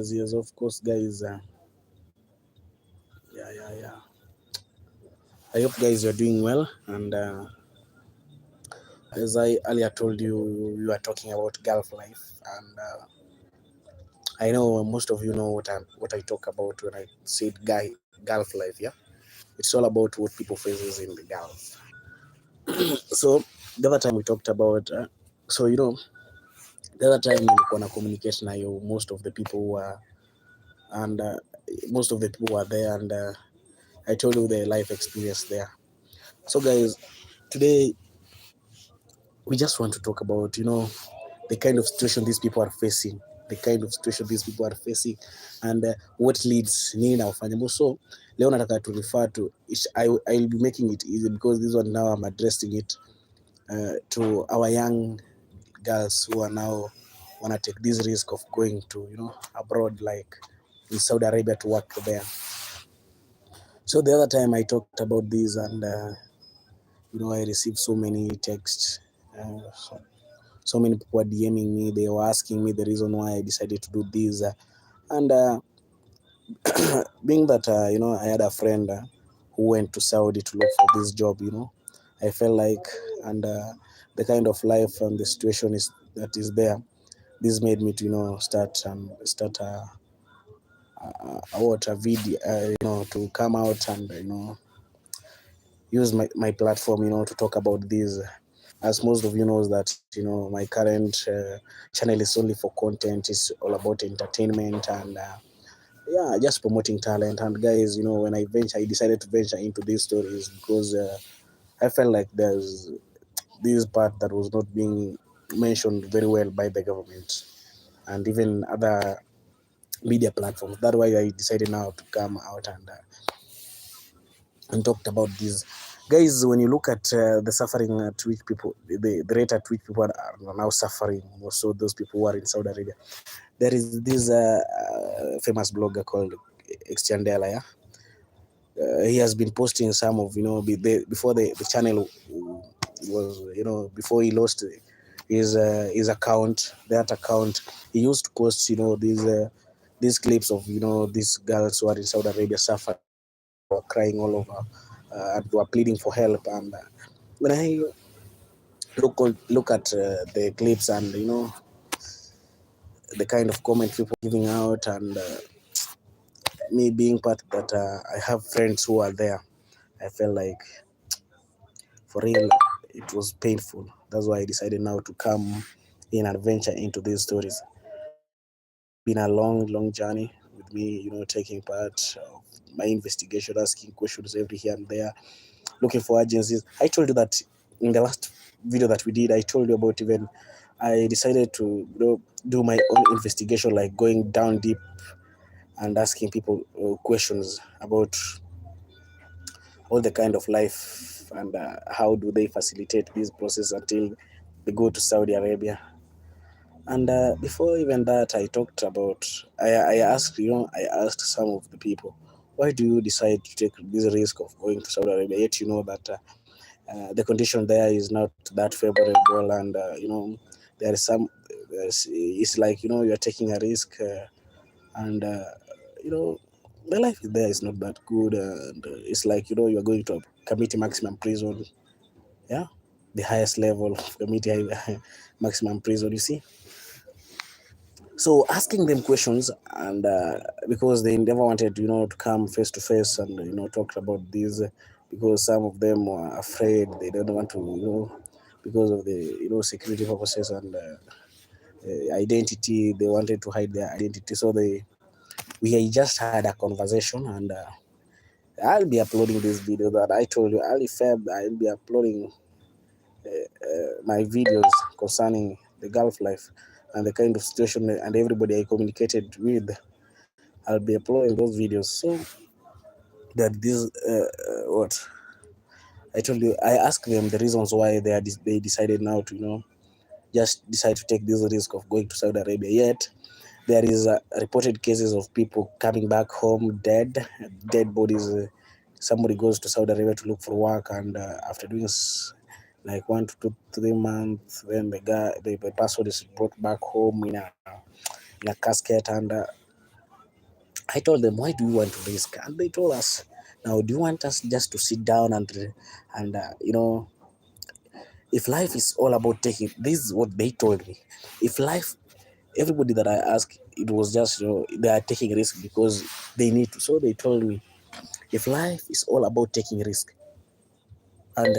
Yes, of course, guys. Yeah. I hope, guys, you're doing well. And as I earlier told you, we are talking about Gulf life, and I know most of you know what I talk about when I said Gulf life. Yeah, it's all about what people faces in the Gulf. So the other time we talked about, so the other time nilikuwa na communication na you, most of the people who are, and most of the people were there, and I told you the life experience there. So, guys, today we just want to talk about the kind of situation these people are facing, and what leads nini na ufanye. So leo nataka to refer to I'll be making it easy because this one now I'm addressing it to our young girls who are now wanna take this risk of going to abroad, like in Saudi Arabia, to work there. So the other time I talked about this, and I received so many texts. So many people were DMing me. They were asking me the reason why I decided to do this. And being that, I had a friend who went to Saudi to look for this job, I felt like, and the kind of life and the situation that is there, this made me to, start a video, to come out and, use my platform, to talk about this. As most of you knows that my current channel is only for content. It's all about entertainment and yeah, just promoting talent. And guys, when I decided to venture into these stories because I felt like there's this part that was not being mentioned very well by the government and even other media platforms. That's why I decided now to come out and talked about this. Guys, when you look at the suffering at which people, the rate at which people are now suffering, also those people who are in Saudi Arabia, there is this famous blogger called Exchandela. Yeah? He has been posting some of, before the channel was, before he lost his account, that account, he used to post, these clips of, these girls who are in Saudi Arabia suffering, and they were crying all over, and they were pleading for help. And when I look at the clips, and the kind of comment people giving out, and me being part that I have friends who are there, I felt like for real it was painful. That's why I decided now to come in and venture into these stories. It's been a long journey with me, taking part of my investigation, asking questions every here and there, looking for agencies. I told you that in the last video that we did, I told you about, even I decided to do my own investigation, like going down deep and asking people questions about all the kind of life, and how do they facilitate this process until they go to Saudi Arabia. And before even that, I talked about, I asked, I asked some of the people, why do you decide to take this risk of going to Saudi Arabia, yet you know that the condition there is not that favorable, and there is it's like, you're taking a risk, and you know the life there is not that good, and it's like, you're going to commit maximum prison. Yeah, the highest level of committing maximum prison, you see. So asking them questions, and because they never wanted, to come face to face and talk about this, because some of them were afraid, they don't want to, because of the security purposes, and identity, they wanted to hide their identity. So we just had a conversation, and I'll be uploading this video that I told you early Feb. I'll be uploading my videos concerning the Gulf life and the kind of situation and everybody I communicated with. I'll be uploading those videos. So that this what I told you, I asked them the reasons why they decided now to just decide to take this risk of going to Saudi Arabia. Yet there is reported cases of people coming back home dead bodies. Somebody goes to Saudi Arabia to look for work, and after doing like 1 to 2 3 months, then the person is brought back home in a casket, and I told them, why do you want to risk? And they told us, now, do you want us just to sit down and if life is all about taking, this is what they told me. If life, everybody that I asked, it was just, they are taking risk because they need to. So they told me, if life is all about taking risk, and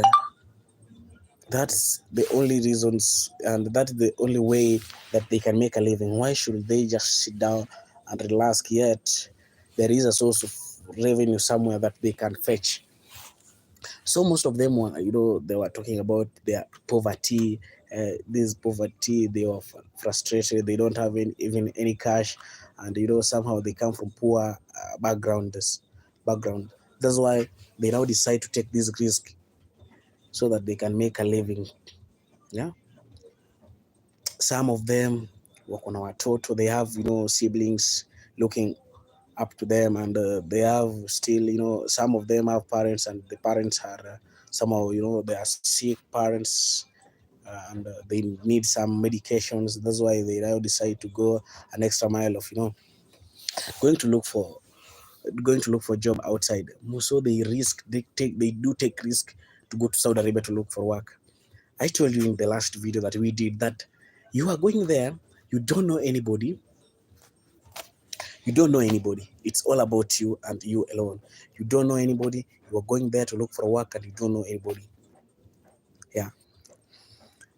that's the only reasons, and that's the only way that they can make a living, why should they just sit down and relax? Yet there is a source of revenue somewhere that they can fetch. So most of them were, they were talking about their poverty, this poverty, they were frustrated, they don't have even any cash, and somehow they come from poor background. That's why they now decide to take this risk so that they can make a living. Yeah, some of them wako na watoto, they have siblings looking up to them, and they have still, some of them have parents, and the parents are somehow, they are sick parents, and they need some medications. That's why they now decide to go an extra mile of going to look for job outside. So they do take risk to go to Saudi Arabia to look for work. I told you in the last video that we did that you are going there, you don't know anybody. You don't know anybody. It's all about you and you alone. You don't know anybody. You are going there to look for work and you don't know anybody. Yeah.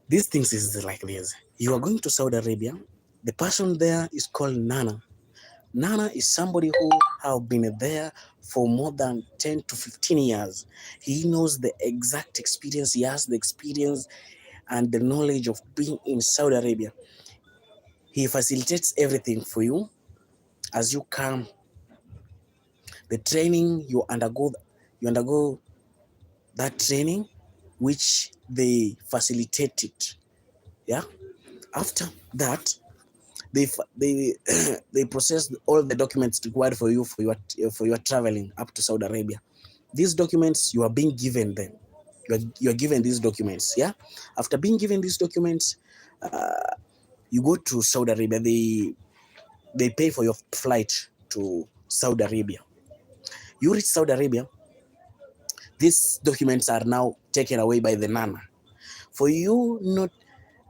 These things is like this. You are going to Saudi Arabia. The person there is called Nana. Nana is somebody who have been there for more than 10 to 15 years. He knows the exact experience. He has the experience and the knowledge of being in Saudi Arabia. He facilitates everything for you as you come. The training you undergo that training, which they facilitate it. Yeah. After that, they they process all the documents required for you for your traveling up to Saudi Arabia. These documents you are being given them. You are given these documents. Yeah. After being given these documents, you go to Saudi Arabia. They pay for your flight to Saudi Arabia. You reach Saudi Arabia. These documents are now taken away by the Nana. For you not,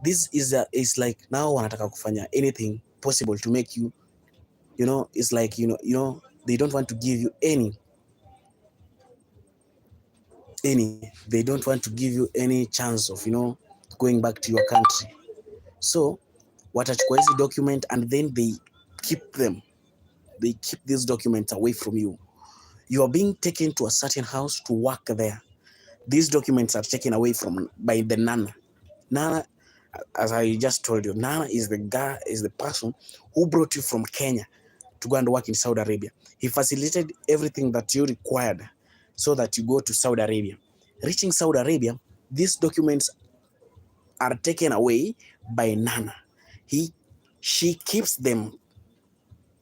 this is like now wanataka kufanya anything possible to make you, it's like, they don't want to give you they don't want to give you any chance of, going back to your country. So watachukua hizi document and then they keep these documents away from you. You are being taken to a certain house to work there. These documents are taken away by the Nana. Nana, as I just told you, Nana is the person who brought you from Kenya to go and work in Saudi Arabia. He facilitated everything that you required so that you go to Saudi Arabia. Reaching Saudi Arabia, these documents are taken away by Nana. She keeps them,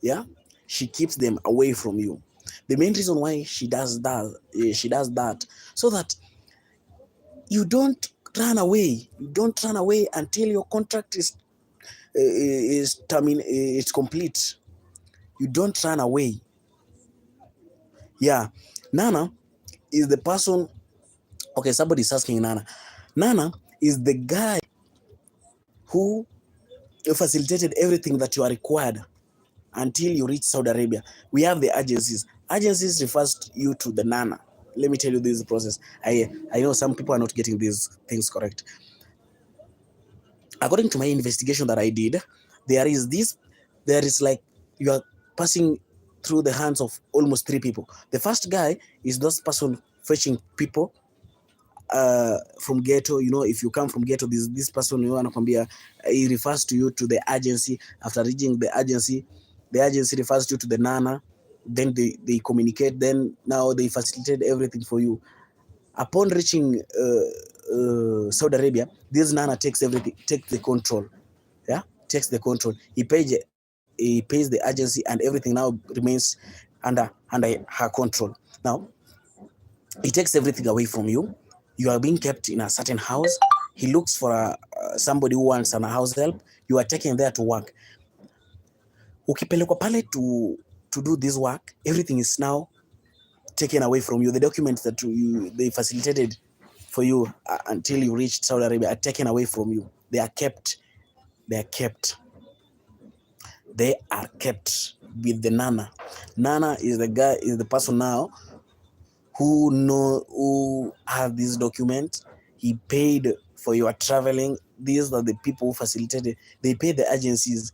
yeah? She keeps them away from you. The main reason why she does that, so that you don't run away. You don't run away until your contract is it's complete. You don't run away. Yeah. Nana is the person. Okay, somebody's asking Nana. Nana is the guy who facilitated everything that you are required until you reach Saudi Arabia. We have the agencies. Agencies refers you to the Nana. Let me tell you this process. I know some people are not getting these things correct. According to my investigation that I did, there is like you are passing through the hands of almost 3 people. The first guy is this person fetching people from ghetto. If you come from ghetto, this person, anakwambia, he refers to you to the agency. After reaching the agency refers you to the Nana. Then they communicate. Then now they facilitate everything for you. Upon reaching Saudi Arabia, this Nana takes the control. Yeah, takes the control. He pays the agency, and everything now remains under her control. Now he takes everything away from you. You are being kept in a certain house. He looks for somebody who wants a house help. You are taken there to work. Ukipelekwa pale to to do this work, everything is now taken away from you. The documents that they facilitated for you until you reached Saudi Arabia are taken away from you. They are kept. They are kept. They are kept with the Nana. Nana is the person now who have this document. He paid for your traveling. These are the people who facilitated. They pay the agencies.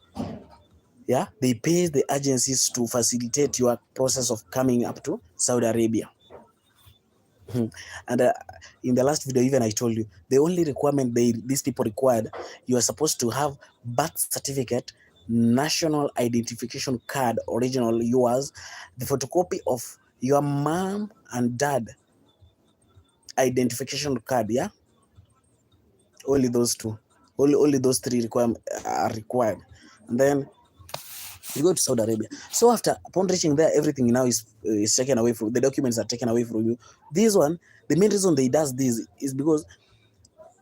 Yeah, they pay the agencies to facilitate your process of coming up to Saudi Arabia. And in the last video, even I told you the only requirement these people required, you are supposed to have birth certificate, national identification card, original yours, the photocopy of your mom and dad identification card. Yeah, only those two, only those three are required, and then you go to Saudi Arabia. So after upon reaching there, everything now is taken away from the documents are taken away from you. This one, the main reason they does this is because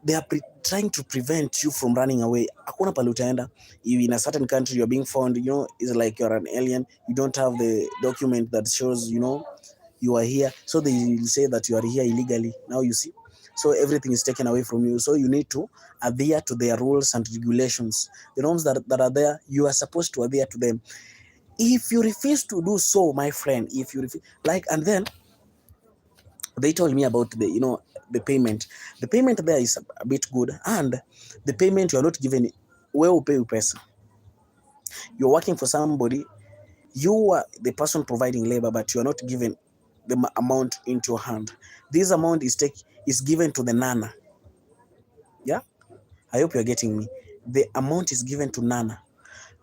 they are trying to prevent you from running away. Hakuna pale utaenda. If in a certain country you're being found, it's like you're an alien. You don't have the document that shows, you are here. So they will say that you are here illegally. Now you see. So everything is taken away from you. So you need to adhere to their rules and regulations. The norms that are there, you are supposed to adhere to them. If you refuse to do so, my friend, if you refuse, and then they told me about the payment. The payment there is a bit good, and the payment you are not given. Where will pay you pesa? You're working for somebody. You are the person providing labor, but you are not given the amount into your hand. This amount is given to the Nana. Yeah, I hope you're getting me. The amount is given to Nana.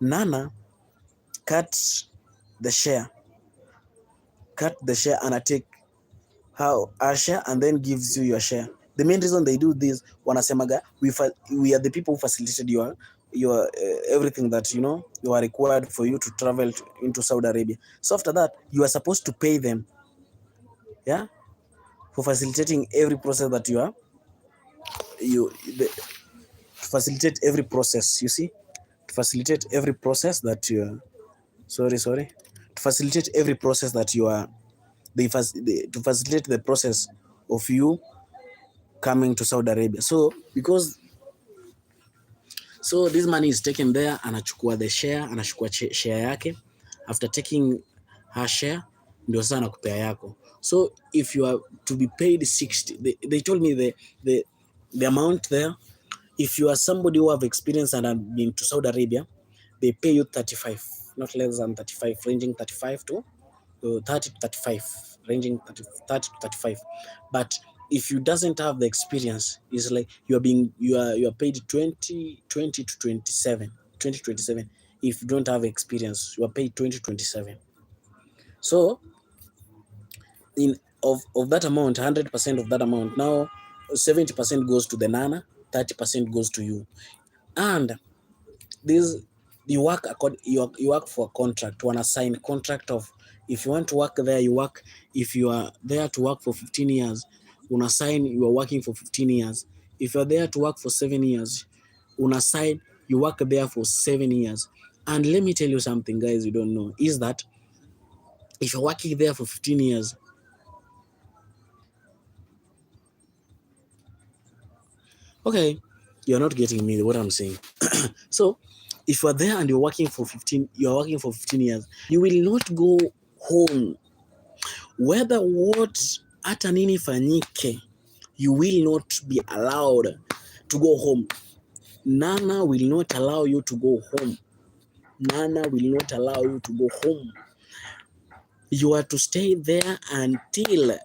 Nana cuts the share, and I take a share and then gives you your share. The main reason they do this, wanasemaga, we are the people who facilitated your everything that you are required for you to travel into Saudi Arabia. So after that, you are supposed to pay them, yeah, for facilitating every process that to facilitate every process. You see, to facilitate every process that you are. Sorry, to facilitate every process that you are. To facilitate the process of you coming to Saudi Arabia. So this money is taken there, anachukua the share, anachukua share yake. After taking her share, ndio sasa anakupea yako. So if you are to be paid 60, they told me the amount there. If you are somebody who have experience and have been to Saudi Arabia, they pay you 35, not less than 35, ranging 35 to 30 to 35, ranging 30 to 35. But if you doesn't have the experience, it's like you are paid 20 to 27, 20 to 27. If you don't have experience, you are paid 20 to 27. So of that amount, 100% of that amount, now 70% goes to the Nana, 30% goes to you. And this, you work for a contract, to sign a contract of, if you want to work there, you work. If you are there to work for 15 years, una sign you are working for 15 years. If you are there to work for 7 years, una sign you work there for 7 years. And let me tell you something, guys, you don't know, is that if you're working there for 15 years, okay, you're not getting me what I'm saying. So if you're there and you're working for 15 years, you will not go home. Whether what hata nini fanyike, you will not be allowed to go home. Nana will not allow you to go home. Nana will not allow you to go home. You are to stay there until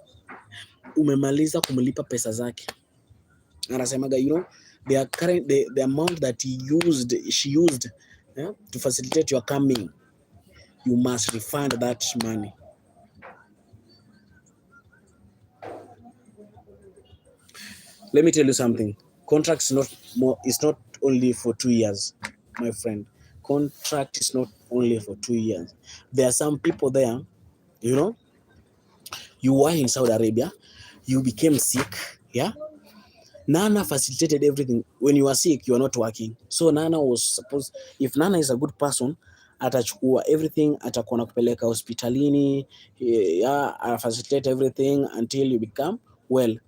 umemaliza kumlipa pesa zake. Anasemaga, the amount that she used to facilitate your coming, you must refund that money. Let me tell you something. Contract is not only for 2 years, my friend. Contract is not only for 2 years. There are some people there, you were in Saudi Arabia, you became sick, yeah? Nana facilitated everything. When you are sick, you are not working. So Nana was supposed, if Nana is a good person atachukua everything, atakuwa na kupeleka hospitalini, yeah, facilitate everything until you become well.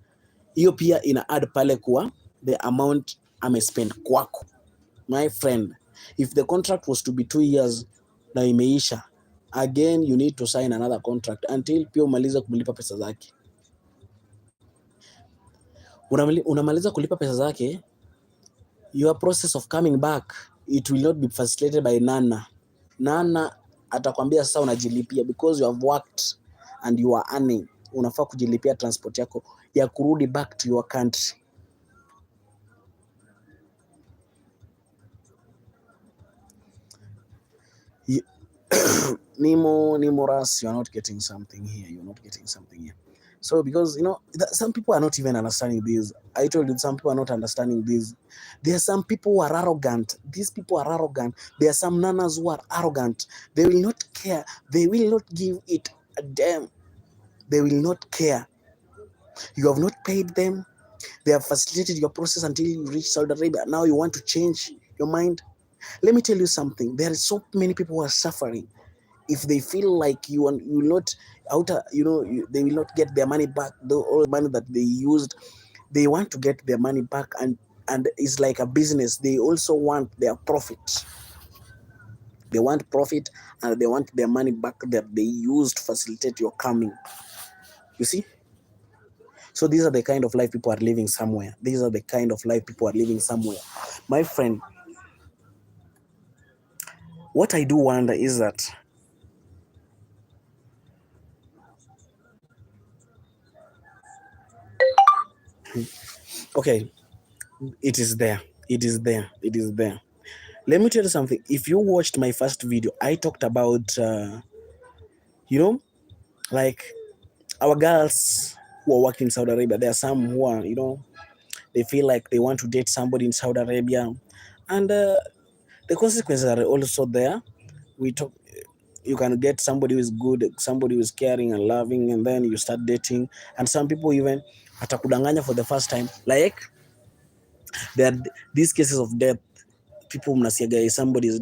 Hiyo pia ina add pale kwa the amount amespend kwako. My friend, if the contract was to be 2 years na imeisha, again you need to sign another contract until pia umalize kumlipa pesa zake. Unamaliza kulipa pesa zake, your process of coming back, it will not be facilitated by Nana atakwambia sasa unajilipia because you have worked and you are earning. Unafaa kujilipia transport yako ya kurudi back to your country. Nimo Ras, you are not getting something here. You're not getting something here. So because, some people are not even understanding this. I told you some people are not understanding this. There are some people who are arrogant. These people are arrogant. There are some nanas who are arrogant. They will not care. They will not give it a damn. They will not care. You have not paid them. They have facilitated your process until you reach Saudi Arabia. Now you want to change your mind. Let me tell you something. There are so many people who are suffering. If they feel like you will not they will not get their money back, all the money that they used, they want to get their money back, and it's like a business. They also want their profit. They want profit, and they want their money back that they used to facilitate your coming. You see? So these are the kind of life people are living somewhere. These are the kind of life people are living somewhere. My friend, what I do wonder is that okay, it is there. Let me tell you something. If you watched my first video, I talked about like our girls who are working in Saudi Arabia. There are some who are, they feel like they want to date somebody in Saudi Arabia, and the consequences are also there. You can get somebody who is good, somebody who is caring and loving, and then you start dating. And some people even atakudanganya for the first time. Like there are these cases of death. People mnasiaga somebody is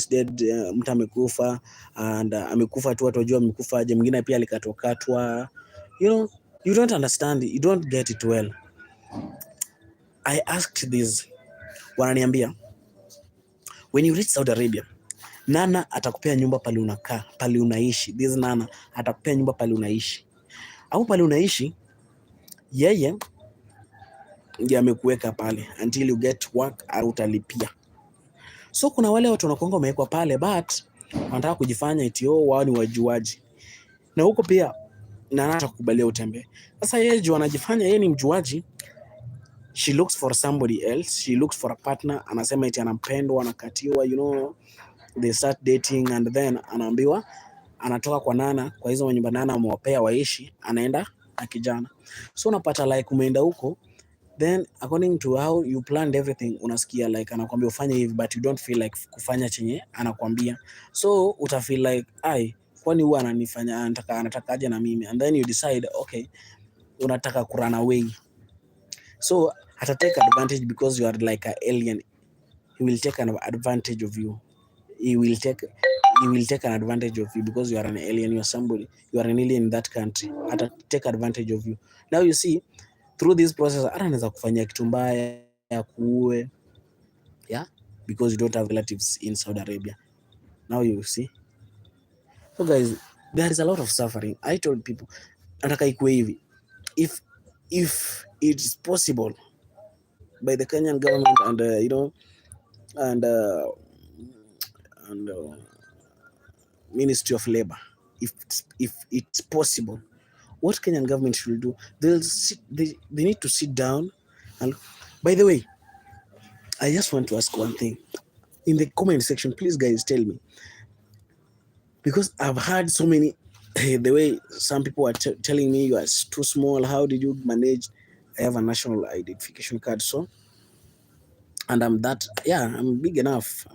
dead, mtu amekufa, and amekufa tu watu wajua amekufa aje, mwingine pia alikatwakatwa. You don't understand, you don't get it well. I asked this, wananiambia when you reach Saudi Arabia, Nana atakupea nyumba pale unakaa, pale unaishi. This Nana atakupea nyumba pale unaishi. Au pale unaishi, yeye ndiye amekuweka pale until you get work au utalipia. So kuna wale watu wanakuanga wamewekwa pale but wanataka kujifanya eti wao ni wajuaji. Na huko pia Nana atakubalia utembee. Sasa yeye juu anajifanya yeye ni mjuaji, she looks for somebody else, she looks for a partner, anasema eti anampendwa, anakatiwa, they start dating, and then anaambiwa anatoka kwa Nana, kwa hizo nyumba Nana amewapea waishi, anaenda na kijana. So unapata like umeenda huko, then according to how you planned everything, unasikia like anakuambia ufanye hivi but you don't feel like kufanya chenye anakuambia. So uta feel like kwani huwa ananifanya anataka aje na mimi, and then you decide okay, unataka ku run away. So ata take advantage because you are like an alien. He will take an advantage of you. He will take an advantage of you because you are an alien. You are somebody. You are an alien in that country. Ata take advantage of you. Now you see, through this process, hata anaweza kufanyia kitu mbaya ya kuue, yeah, because you don't have relatives in Saudi Arabia. Now you see. So guys, there is a lot of suffering. I told people, nataka ikuwe hivi, if it is possible by the Kenyan government and Ministry of Labor, if it's possible, what Kenyan government should do, they need to sit down. And by the way, I just want to ask one thing in the comment section, please guys tell me, because I've heard so many the way some people are telling me you are too small, how did you manage? I have a national identification card, so, and I'm big enough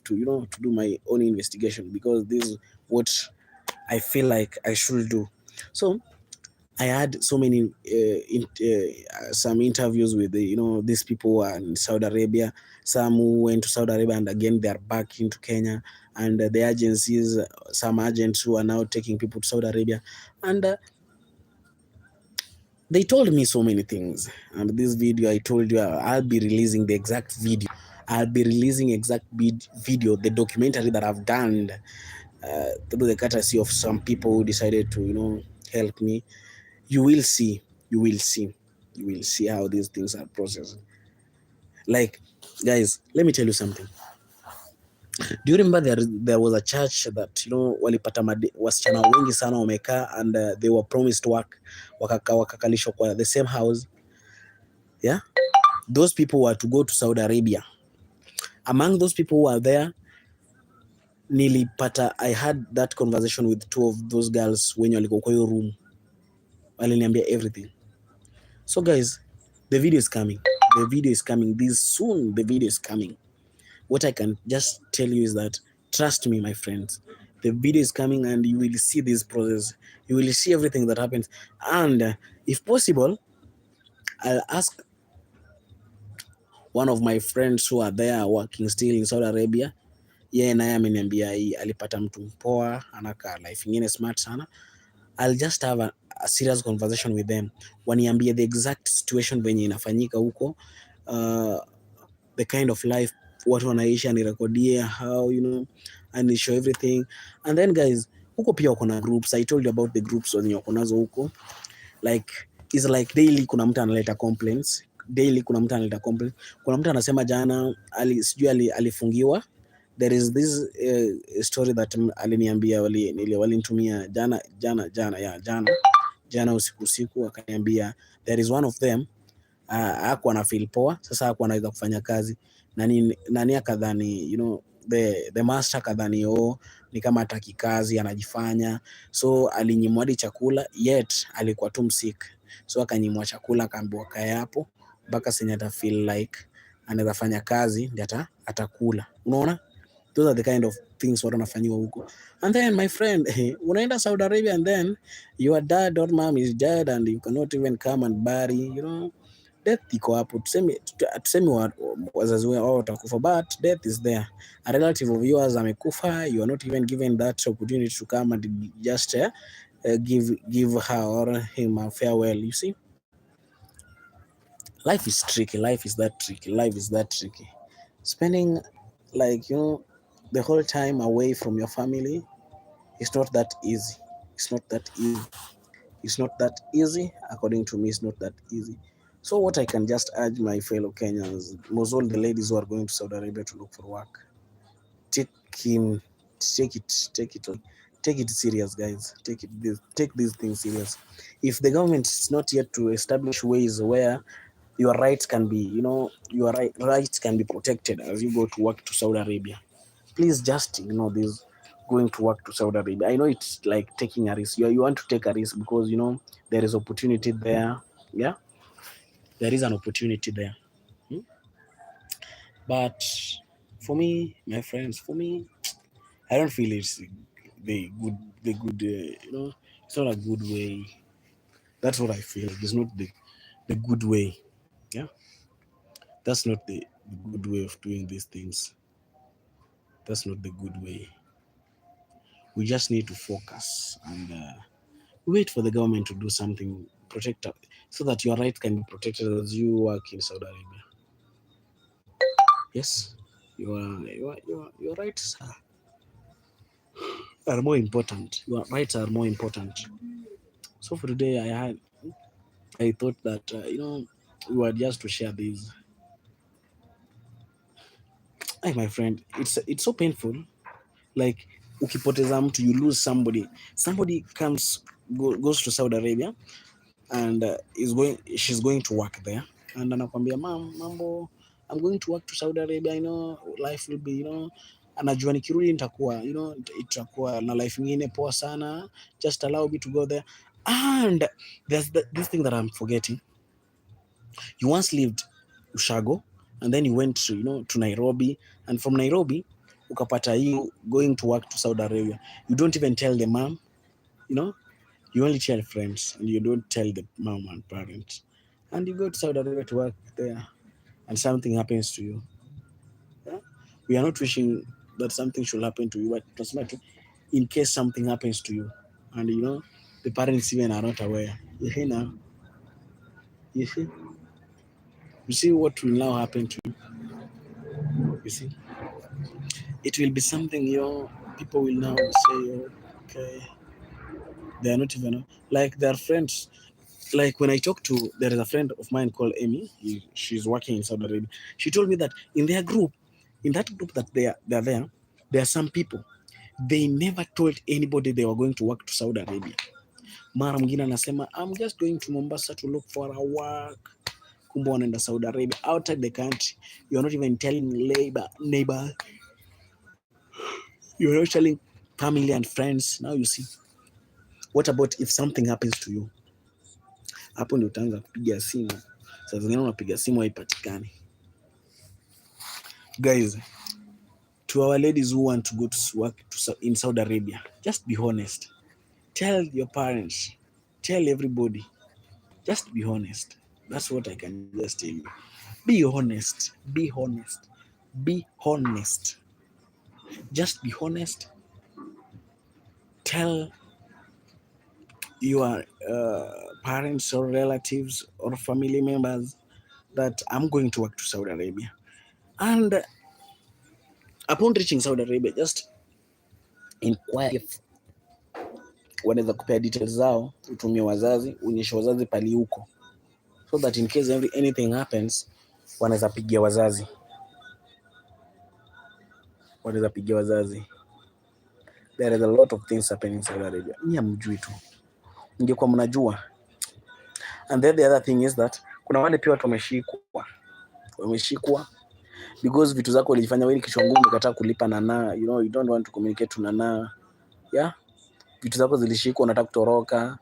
to to do my own investigation, because this is what I feel like I should do. So I had so many some interviews with these people who are in Saudi Arabia, some who went to Saudi Arabia and again they are back into Kenya, and the agencies, some agents who are now taking people to Saudi Arabia, and they told me so many things. And this video, I told you I'll be releasing the exact video. I'll be releasing exact video, the documentary that I've done through the courtesy of some people who decided to, help me. You will see. You will see. You will see how these things are processed. Like, guys, let me tell you something. Do you remember there was a church that walipata wasichana wengi sana wamekaa, and they were promised work, wakakalishwa kwa the same house. Yeah, those people were to go to Saudi Arabia. Among those people who are there, I had that conversation with two of those girls when walikuwa kwa hiyo room, waliniambia everything. So guys, the video is coming. The video is coming this soon. The video is coming. What I can just tell you is that, trust me, my friends, the video is coming, and you will see this process. You will see everything that happens. And if possible, I'll ask one of my friends who are there working still in Saudi Arabia. Yeye naye ameniambia alipata mtu mpoa, anakaa life ingine smart sana. I'll just have a serious conversation with them, waniambie the exact situation venye inafanyika huko, the kind of life watu wanaishi, anirekodie how, and show everything. And then guys, huko pia wako na groups. I told you about the groups wenye wako nazo huko. Like, is like daily kuna mtu analeta complaints. Daily kuna mtu analeta complaints. Kuna mtu anasema jana sijui alifungiwa. There is this story that aliniambia, walinitumia jana usiku akaniambia there is one of them hakuwa na feel poa. Sasa hakuwa anaweza kufanya kazi, nani akadhani, the master akadhani ni kama hataki kazi, anajifanya. So alinyimwa hadi chakula, yet alikuwa tu msick. So akanyimwa chakula, akaambiwa kae hapo mpaka senye ata feel like anaweza fanya kazi ndio atakula. Unaona, those are the kind of things watu wanafanyiwa huko. And then my friend, unaenda Saudi Arabia, and then your dad or mom is dead, and you cannot even come and bury, death iko hapo. Tuseme wazazi wao watakufa, but death is there. A relative of yours amekufa, you are not even given that opportunity to come and just give her or him a farewell. You see, life is tricky. Life is that tricky. Life is that tricky. Spending, like, the whole time away from your family, it's not that easy. It's not that easy. It's not that easy. According to me, it's not that easy. So what I can just urge my fellow Kenyans, most all the ladies who are going to Saudi Arabia to look for work, take it serious, guys. Take these things serious. If the government is not yet to establish ways where your rights can be, your rights can be protected as you go to work to Saudi Arabia, please just ignore this going to work to Saudi Arabia. I know it's like taking a risk. You want to take a risk because there is opportunity there. Yeah, there is an opportunity there. But for me, my friends, I don't feel it's it's not a good way. That's what I feel. It's not the good way. Yeah, that's not the good way of doing these things. That's not the good way. We just need to focus and wait for the government to do something, protect so that your rights can be protected as you work in Saudi Arabia. Yes, your rights are more important. Your rights are more important. So for today, I thought that we were just to share this. Hey, my friend, it's so painful. Like, ukipoteza mtu, you lose somebody. Somebody goes to Saudi Arabia and she's going to work there, and anakwambia mambo, I'm going to work to Saudi Arabia, life will be, anajua nikirudi nitakuwa, itakuwa na life nyingine poa sana, just allow me to go there. And there's this thing that I'm forgetting. You once lived Ushago, and then you went to Nairobi, and from Nairobi ukapata you going to work to Saudi Arabia. You don't even tell the mom, you only tell friends, and you don't tell the mom and parents, and you go to Saudi Arabia to work there, and something happens to you. Yeah? We are not wishing that something should happen to you, but tunasema tu in case something happens to you, and the parents even are not aware. You see now, you see, you see what will now happen to you. You see, it will be something people will now say, okay, they are not even like their friends. Like when I talk to, there is a friend of mine called Amy. She's working in Saudi Arabia. She told me that in their group, in that group that they're there are some people, they never told anybody they were going to work to Saudi Arabia. Mara mwingine anasema I'm just going to Mombasa to look for a work. Kumbe wanaenda Saudi Arabia outside the country. You're not even telling neighbor. You're not telling family and friends. Now you see. What about if something happens to you? Hapo ndio utaanza kupiga simu. Saa zingine unapiga simu haipatikani. Guys, to our ladies who want to go to work in Saudi Arabia, just be honest. Tell your parents. Tell everybody. Just be honest. That's what I can just tell you. Be honest. Be honest. Be honest. Just be honest. Tell your parents or relatives or family members that I'm going to work to Saudi Arabia. And upon reaching Saudi Arabia, just inquire if wanaweza kupea details zao, utumie wazazi, uonyeshe wazazi pali huko, so that in case anything happens, wanaweza pigia wazazi. There is a lot of things happening in Saudi Arabia. Ni hamjui tu, ingekuwa mnajua. And then the other thing is that kuna wale pia watu wameshikwa because vitu zako ulijifanya wewe kichwa ngumu, ukakataa kulipa Nana, you don't want to communicate to Nana. Yeah, vitu zako zilishikwa, unataka kutoroka,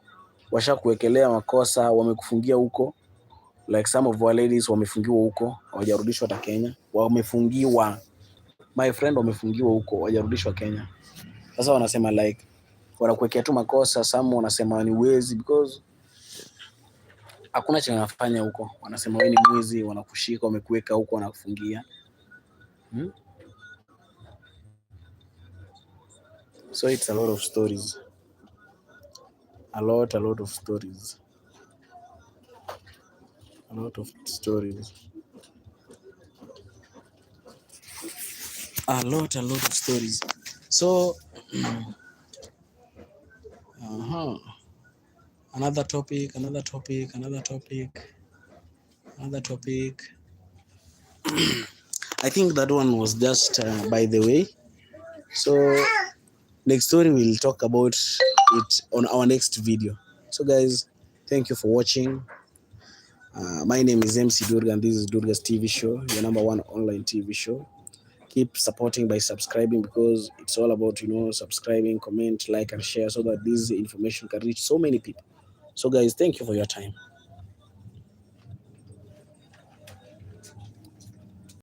washakuwekelea makosa, wamekufungia huko. Like some of our ladies wamefungiwa huko, hawajarudishwa hata Kenya. Wamefungiwa, my friend, wamefungiwa huko, hawajarudishwa Kenya. Sasa wanasema like wanakuwekea tu makosa, some wanasema ni wezi because hakuna chenye wanafanya huko. Wanasema wewe ni mwizi, wanakushika, wamekuweka huko, wanakufungia. So it's a lot of stories. A lot of stories. A lot of stories. A lot of stories. So another topic. I think that one was just by the way. So next story we'll talk about it on our next video. So guys, thank you for watching. My name is MC Durga and this is Durga's TV show, your number one online TV show. Keep supporting by subscribing, because it's all about subscribing, comment, like and share, so that this information can reach so many people. So guys, thank you for your time.